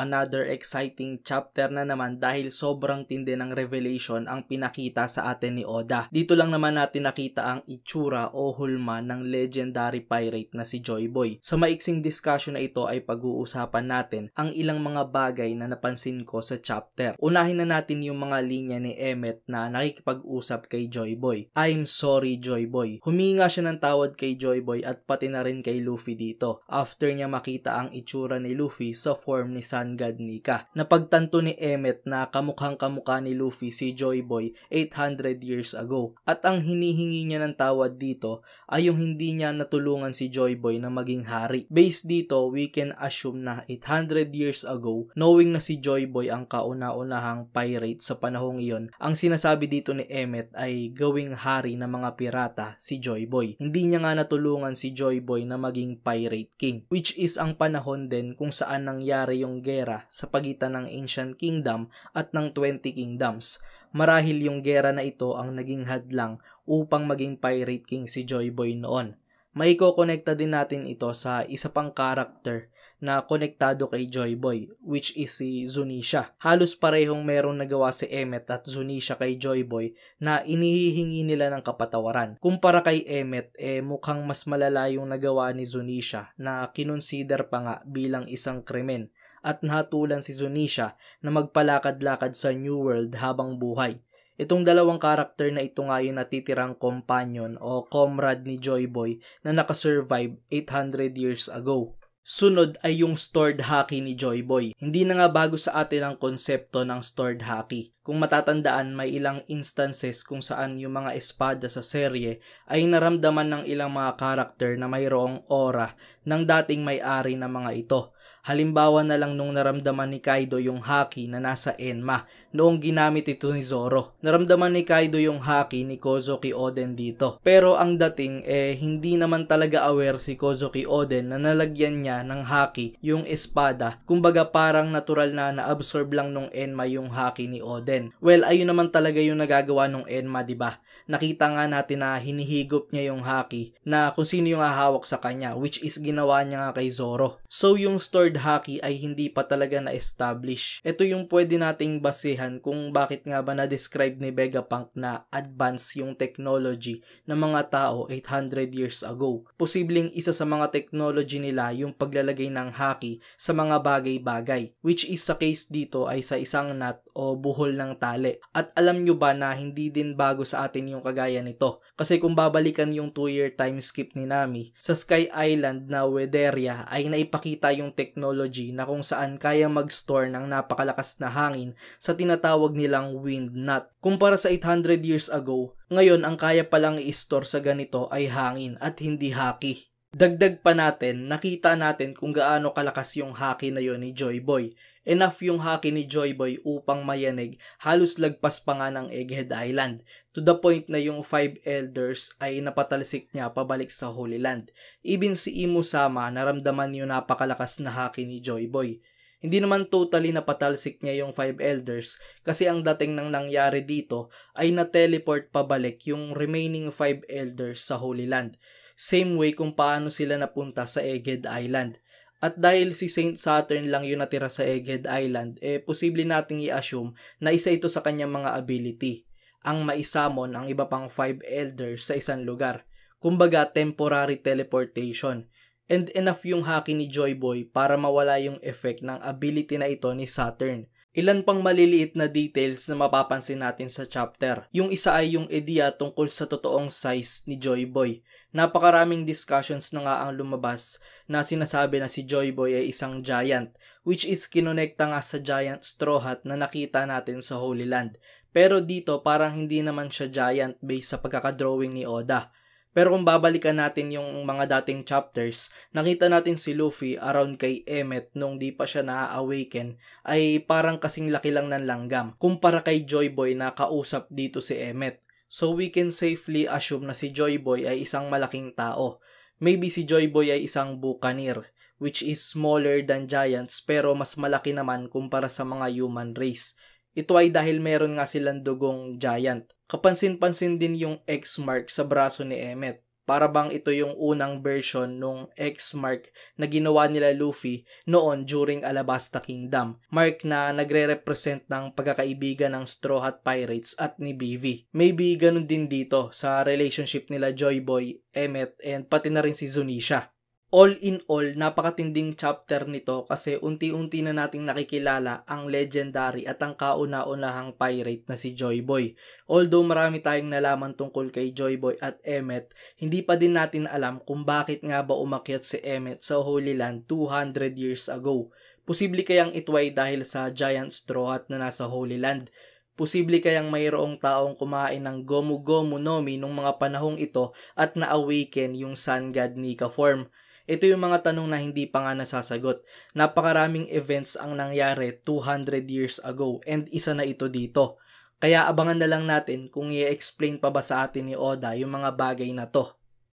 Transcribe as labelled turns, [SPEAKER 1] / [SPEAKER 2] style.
[SPEAKER 1] another exciting chapter na naman dahil sobrang tindi ng revelation ang pinakita sa atin ni Oda. Dito lang naman natin nakita ang itsura o hulma ng legendary pirate na si Joy Boy. Sa maiksing discussion na ito ay pag-uusapan natin ang ilang mga bagay na napansin ko sa chapter. Unahin na natin yung mga linya ni Emmet na nakikipag-usap kay Joy Boy. I'm sorry Joy Boy. Huminga siya ng tawad kay Joy Boy at pati na rin kay Luffy dito after niya makita ang itsura ni Luffy sa form ni Sun God Nika. Napagtanto ni Emmet na kamukhang kamukha ni Luffy si Joy Boy 800 years ago at ang hinihingi niya ng tawad dito ay yung hindi niya natulungan si Joy Boy na maging hari. Based dito, we can assume na 800 years ago, knowing na si Joy Boy ang kauna-unahang pirate sa panahong iyon, ang sinasabi dito ni Emmet ay gawing hari ng mga pirata si Joy Boy. Hindi niya nga natulungan si Joy Boy na maging Pirate King, which is ang panahon din kung saan nangyari yung gera sa pagitan ng Ancient Kingdom at ng 20 Kingdoms. Marahil yung gera na ito ang naging hadlang upang maging Pirate King si Joy Boy noon. Maiko-connecta din natin ito sa isa pang character na konektado kay Joy Boy, which is si Zunisha. Halos parehong merong nagawa si Emmet at Zunisha kay Joy Boy na inihihingi nila ng kapatawaran. Kumpara kay Emmet, mukhang mas malala yung nagawa ni Zunisha na kinonsider pa nga bilang isang krimen at nahatulan si Zunisha na magpalakad-lakad sa New World habang buhay. Itong dalawang karakter na ito nga yung natitirang companion o comrade ni Joy Boy na nakasurvive 800 years ago. Sunod ay yung stored haki ni Joy Boy. Hindi na nga bago sa atin ang konsepto ng stored haki. Kung matatandaan, may ilang instances kung saan yung mga espada sa serye ay naramdaman ng ilang mga karakter na mayroong aura ng dating may-ari ng mga ito. Halimbawa na lang nung naramdaman ni Kaido yung haki na nasa Enma noong ginamit ito ni Zoro. Naramdaman ni Kaido yung haki ni Kozuki Oden dito. Pero ang dating hindi naman talaga aware si Kozuki Oden na nalagyan niya ng haki yung espada. Kumbaga parang natural na na-absorb lang nung Enma yung haki ni Oden. Well, ayun naman talaga yung nagagawa nung Enma, diba? Nakita nga natin na hinihigop niya yung haki na kung sino yung hahawak sa kanya, which is ginawa niya nga kay Zoro. So yung stored haki ay hindi pa talaga na-establish. Ito yung pwede nating basehan kung bakit nga ba na-describe ni Vegapunk na advance yung technology ng mga tao 800 years ago. Posibleng isa sa mga technology nila yung paglalagay ng haki sa mga bagay-bagay, which is sa case dito ay sa isang nut o buhol ng tali. At alam nyo ba na hindi din bago sa atin yung kagaya nito? Kasi kung babalikan yung 2-year time skip ni Nami, sa Sky Island na Wederia ay naipakita yung technology na kung saan kaya mag-store ng napakalakas na hangin sa tinatawag nilang wind nut. Kumpara sa 800 years ago, ngayon ang kaya palang i-store sa ganito ay hangin at hindi haki. Dagdag pa natin, nakita natin kung gaano kalakas yung haki na yon ni Joy Boy. Enough yung haki ni Joy Boy upang mayanig, halos lagpas pa nga ng Egghead Island. To the point na yung 5 elders ay napatalsik niya pabalik sa Holy Land. Even si Imu-sama naramdaman yung napakalakas na haki ni Joy Boy. Hindi naman totally napatalsik niya yung 5 elders kasi ang dating nang nangyari dito ay na-teleport pabalik yung remaining 5 elders sa Holy Land. Same way kung paano sila napunta sa Egghead Island. At dahil si Saint Saturn lang yung natira sa Egghead Island, posible nating i-assume na isa ito sa kanyang mga ability, ang maisamon ang iba pang 5 elders sa isang lugar. Kumbaga temporary teleportation. And enough yung haki ni Joy Boy para mawala yung effect ng ability na ito ni Saturn. Ilan pang maliliit na details na mapapansin natin sa chapter. Yung isa ay yung ideya tungkol sa totoong size ni Joy Boy. Napakaraming discussions na nga ang lumabas na sinasabi na si Joy Boy ay isang giant, which is kinonekta nga sa giant straw hat na nakita natin sa Holy Land. Pero dito parang hindi naman siya giant based sa pagkakadrawing ni Oda. Pero kung babalikan natin yung mga dating chapters, nakita natin si Luffy around kay Emmet nung di pa siya na-awaken ay parang kasing laki lang ng langgam kumpara kay Joy Boy na kausap dito si Emmet. So we can safely assume na si Joy Boy ay isang malaking tao. Maybe si Joy Boy ay isang buccaneer, which is smaller than giants pero mas malaki naman kumpara sa mga human race. Ito ay dahil meron nga silang dugong giant. Kapansin-pansin din yung X mark sa braso ni Emmet. Para bang ito yung unang version nung X-Mark na ginawa nila Luffy noon during Alabasta Kingdom. Mark na nagre-represent ng pagkakaibigan ng Straw Hat Pirates at ni BV. Maybe ganun din dito sa relationship nila Joy Boy, Emmet, and pati na rin si Zunisha. All in all, napakatinding chapter nito kasi unti-unti na nating nakikilala ang legendary at ang kauna-unahang pirate na si Joy Boy. Although marami tayong nalaman tungkol kay Joy Boy at Emmet, hindi pa din natin alam kung bakit nga ba umakyat si Emmet sa Holy Land 200 years ago. Posible kayang ito ay dahil sa giant straw hat na nasa Holy Land. Posible kayang mayroong taong kumain ng Gomu Gomu no Mi nung mga panahong ito at na-awaken yung Sun God Nika form. Ito yung mga tanong na hindi pa nga nasasagot. Napakaraming events ang nangyari 200 years ago and isa na ito dito. Kaya abangan na lang natin kung i-explain pa ba sa atin ni Oda yung mga bagay na to.